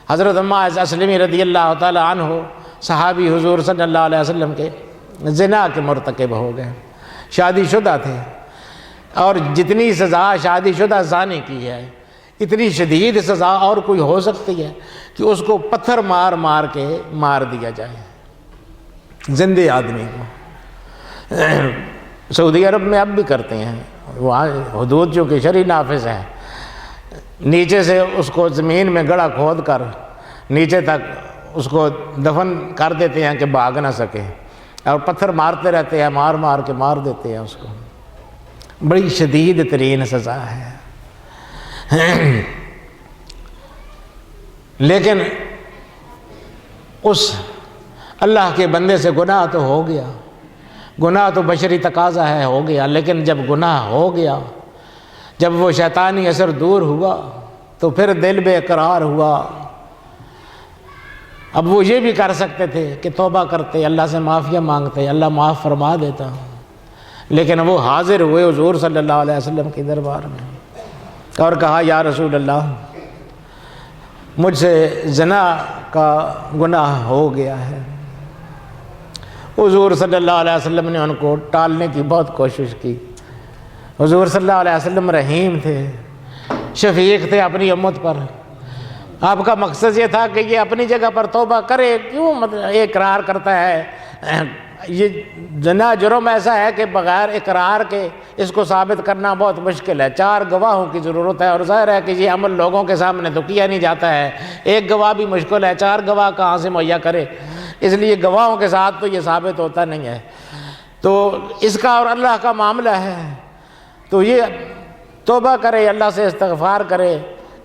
حضرت معاذ اسلمی رضی اللہ تعالی عنہ صحابی حضور صلی اللہ علیہ وسلم کے زنا کے مرتکب ہو گئے، شادی شدہ تھے، اور جتنی سزا شادی شدہ زانی کی ہے اتنی شدید سزا اور کوئی ہو سکتی ہے کہ اس کو پتھر مار مار کے مار دیا جائے زندے آدمی کو۔ سعودی عرب میں اب بھی کرتے ہیں، وہاں حدود جو کہ شرعی نافذ ہے، نیچے سے اس کو زمین میں گڑھا کھود کر نیچے تک اس کو دفن کر دیتے ہیں کہ بھاگ نہ سکے، اور پتھر مارتے رہتے ہیں، مار مار کے مار دیتے ہیں اس کو۔ بڑی شدید ترین سزا ہے۔ لیکن اس اللہ کے بندے سے گناہ تو ہو گیا، گناہ تو بشری تقاضا ہے، ہو گیا، لیکن جب گناہ ہو گیا، جب وہ شیطانی اثر دور ہوا تو پھر دل بے قرار ہوا۔ اب وہ یہ بھی کر سکتے تھے کہ توبہ کرتے، اللہ سے معافیہ مانگتے، اللہ معاف فرما دیتا، لیکن وہ حاضر ہوئے حضور صلی اللہ علیہ وسلم کے دربار میں اور کہا یا رسول اللہ، مجھ سے زنا کا گناہ ہو گیا ہے۔ حضور صلی اللہ علیہ وسلم نے ان کو ٹالنے کی بہت کوشش کی۔ حضور صلی اللہ علیہ وسلم رحیم تھے، شفیق تھے اپنی امت پر۔ آپ کا مقصد یہ تھا کہ یہ اپنی جگہ پر توبہ کرے، کیوں اقرار کرتا ہے؟ یہ زنا جرم ایسا ہے کہ بغیر اقرار کے اس کو ثابت کرنا بہت مشکل ہے، 4 گواہوں کی ضرورت ہے، اور ظاہر ہے کہ یہ عمل لوگوں کے سامنے تو کیا نہیں جاتا ہے، 1 گواہ بھی مشکل ہے، 4 گواہ کہاں سے مہیا کرے، اس لیے گواہوں کے ساتھ تو یہ ثابت ہوتا نہیں ہے۔ تو اس کا اور اللہ کا معاملہ ہے، تو یہ توبہ کرے، اللہ سے استغفار کرے۔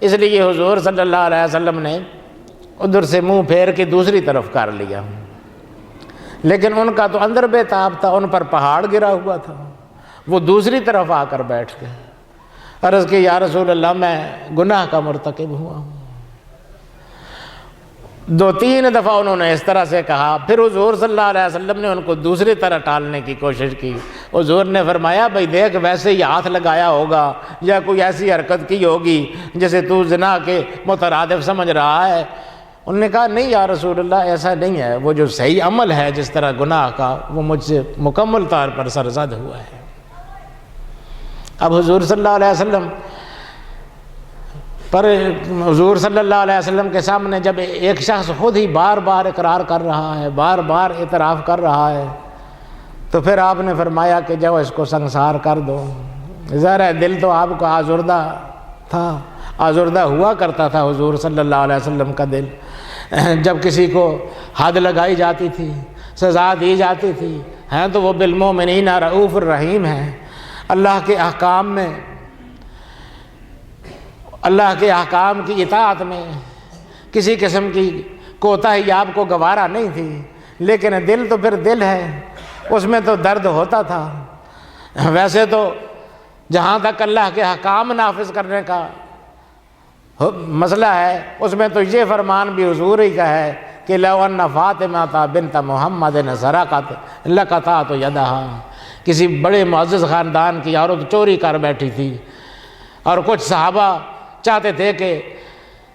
اس لیے حضور صلی اللہ علیہ وسلم نے ادھر سے منہ پھیر کے دوسری طرف کر لیا، لیکن ان کا تو اندر بے تاب تھا، ان پر پہاڑ گرا ہوا تھا، وہ دوسری طرف آ کر بیٹھ گئے، عرض کہ یا رسول اللہ میں گناہ کا مرتکب ہوا ہوں۔ 2-3 دفعہ انہوں نے اس طرح سے کہا، پھر حضور صلی اللہ علیہ وسلم نے ان کو دوسری طرح ٹالنے کی کوشش کی۔ حضور نے فرمایا بھئی دیکھ، ویسے ہی ہاتھ لگایا ہوگا یا کوئی ایسی حرکت کی ہوگی جسے تو زنا کے مترادف سمجھ رہا ہے۔ انہوں نے کہا نہیں یا رسول اللہ، ایسا نہیں ہے، وہ جو صحیح عمل ہے جس طرح گناہ کا، وہ مجھ سے مکمل طور پر سرزد ہوا ہے۔ اب حضور صلی اللہ علیہ وسلم پر حضور صلی اللہ علیہ وسلم کے سامنے جب ایک شخص خود ہی بار بار اقرار کر رہا ہے، بار بار اعتراف کر رہا ہے، تو پھر آپ نے فرمایا کہ جاؤ اس کو سنسار کر دو۔ ظاہر ہے دل تو آپ کو آزردہ تھا، آزردہ ہوا کرتا تھا حضور صلی اللہ علیہ وسلم کا دل۔ جب کسی کو حد لگائی جاتی تھی، سزا دی جاتی تھی، ہیں تو وہ بالمؤمنین رؤوف الرحیم ہیں۔ اللہ کے احکام میں، اللہ کے احکام کی اطاعت میں کسی قسم کی کوتاہی آپ کو گوارا نہیں تھی، لیکن دل تو پھر دل ہے، اس میں تو درد ہوتا تھا۔ ویسے تو جہاں تک اللہ کے احکام نافذ کرنے کا مسئلہ ہے، اس میں تو یہ فرمان بھی حضور ہی کا ہے کہ لو ان فاطمہ بنت محمد سرقت لقطعت یدہا۔ کسی بڑے معزز خاندان کی عورت چوری کر بیٹھی تھی، اور کچھ صحابہ چاہتے تھے کہ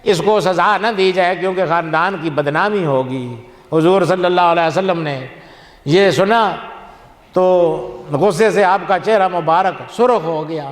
اس کو سزا نہ دی جائے کیونکہ خاندان کی بدنامی ہوگی۔ حضور صلی اللہ علیہ وسلم نے یہ سنا تو غصے سے آپ کا چہرہ مبارک سرخ ہو گیا،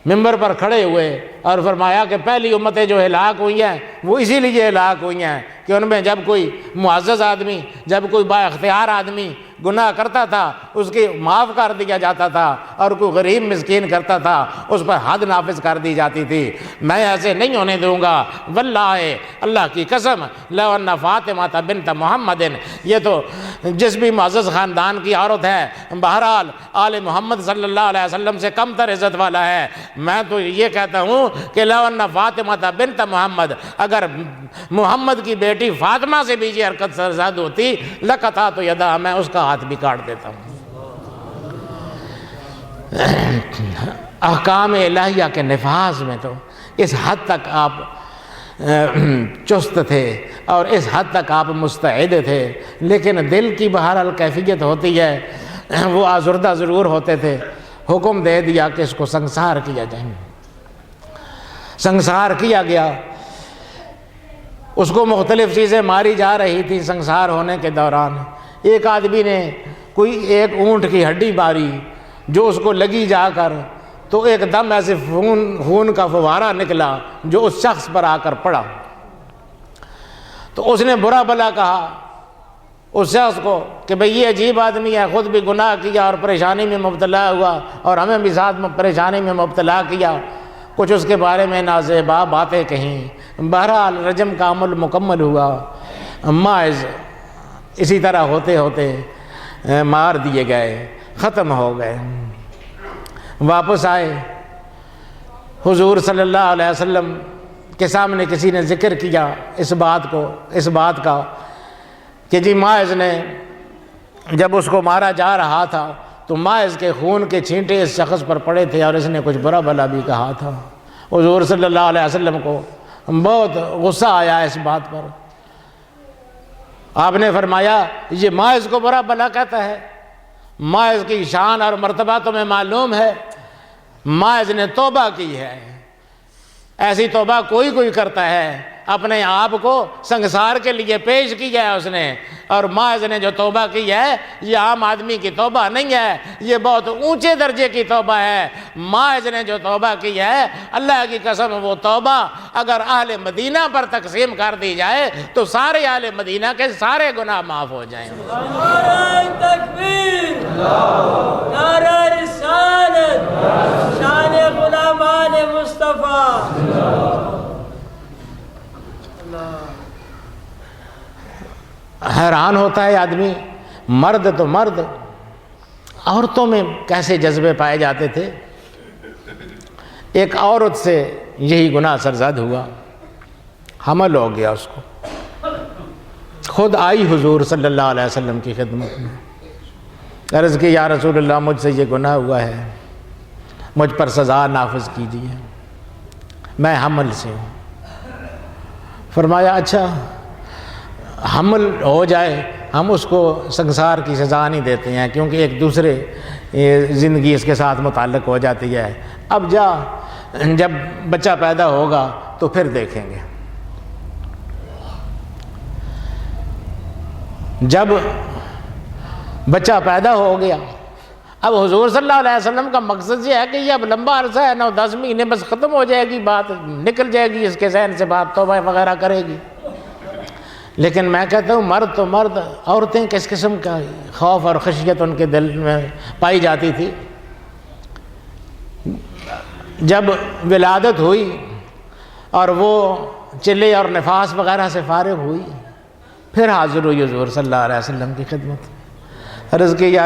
منبر پر کھڑے ہوئے اور فرمایا کہ پہلی امتیں جو ہلاک ہوئی ہیں وہ اسی لیے ہلاک ہوئی ہیں کہ ان میں جب کوئی معزز آدمی، جب کوئی با اختیار آدمی گناہ کرتا تھا اس کی معاف کر دیا جاتا تھا، اور کوئی غریب مسکین کرتا تھا اس پر حد نافذ کر دی جاتی تھی۔ میں ایسے نہیں ہونے دوں گا، واللہ اللہ کی قسم، لو ان فاطمہ بنت محمد، یہ تو جس بھی معزز خاندان کی عورت ہے بہرحال آل محمد صلی اللہ علیہ وسلم سے کم تر عزت والا ہے۔ میں تو یہ کہتا ہوں کہ لو ان فاطمہ بنت محمد، اگر محمد کی بیٹی فاطمہ سے بھی یہ حرکت سرزد ہوتی لقطعت یدہا، میں اس کا ہاتھ بھی کاٹ دیتا ہوں۔ احکام الہیہ کے نفاذ میں تو اس حد تک آپ چست تھے اور اس حد تک آپ مستعد تھے، لیکن دل کی بہرحال کیفیت ہوتی ہے، وہ آزردہ ضرور ہوتے تھے۔ حکم دے دیا کہ اس کو سنسار کیا جائے، سنسار کیا گیا۔ اس کو مختلف چیزیں ماری جا رہی تھی سنسار ہونے کے دوران۔ ایک آدمی نے کوئی ایک اونٹ کی ہڈی ماری، جو اس کو لگی جا کر تو ایک دم ایسے خون کا فوارہ نکلا جو اس شخص پر آ کر پڑا۔ تو اس نے برا بھلا کہا اس شخص کو کہ بھئی یہ عجیب آدمی ہے، خود بھی گناہ کیا اور پریشانی میں مبتلا ہوا اور ہمیں بھی ساتھ پریشانی میں مبتلا کیا، کچھ اس کے بارے میں نازیبا باتیں کہیں۔ بہرحال رجم کا عمل مکمل ہوا، ماعز اسی طرح ہوتے ہوتے مار دیے گئے، ختم ہو گئے۔ واپس آئے، حضور صلی اللہ علیہ وسلم کے سامنے کسی نے ذکر کیا اس بات کا کہ جی ماعز نے جب اس کو مارا جا رہا تھا تو ماعز کے خون کے چھینٹے اس شخص پر پڑے تھے اور اس نے کچھ برا بھلا بھی کہا تھا۔ حضور صلی اللہ علیہ وسلم کو بہت غصہ آیا اس بات پر۔ آپ نے فرمایا یہ ماعز کو برا بھلا کہتا ہے؟ ماعز کی شان اور مرتبہ تمہیں معلوم ہے؟ ماعز نے توبہ کی ہے، ایسی توبہ کوئی کرتا ہے، اپنے آپ کو سنسار کے لیے پیش کیا ہے اس نے، اور ماعز نے جو توبہ کی ہے یہ عام آدمی کی توبہ نہیں ہے، یہ بہت اونچے درجے کی توبہ ہے۔ ماعز نے جو توبہ کی ہے، اللہ کی قسم وہ توبہ اگر اہل مدینہ پر تقسیم کر دی جائے تو سارے اہل مدینہ کے سارے گناہ معاف ہو جائیں۔ نعرہ تکبیر، نعرہ رسالت، شان غلامان مصطفیٰ۔ حیران ہوتا ہے آدمی، مرد تو مرد، عورتوں میں کیسے جذبے پائے جاتے تھے۔ ایک عورت سے یہی گناہ سرزد ہوا، حمل ہو گیا اس کو، خود آئی حضور صلی اللہ علیہ وسلم کی خدمت میں، عرض کی یا رسول اللہ مجھ سے یہ گناہ ہوا ہے، مجھ پر سزا نافذ کیجیے، میں حمل سے ہوں۔ فرمایا اچھا حمل ہو جائے ہم اس کو سنسار کی سزا نہیں دیتے ہیں، کیونکہ ایک دوسرے زندگی اس کے ساتھ متعلق ہو جاتی ہے، اب جب بچہ پیدا ہوگا تو پھر دیکھیں گے۔ جب بچہ پیدا ہو گیا، اب حضور صلی اللہ علیہ وسلم کا مقصد یہ ہے کہ یہ اب لمبا عرصہ ہے، 9-10 مہینے بس ختم ہو جائے گی بات، نکل جائے گی اس کے ذہن سے بات، توبہ وغیرہ کرے گی۔ لیکن میں کہتا ہوں مرد تو مرد، عورتیں کس قسم کا خوف اور خشیت ان کے دل میں پائی جاتی تھی۔ جب ولادت ہوئی اور وہ چلے اور نفاس وغیرہ سے فارغ ہوئی، پھر حاضر ہوئی حضور صلی اللہ علیہ وسلم کی خدمت، عرض کی یا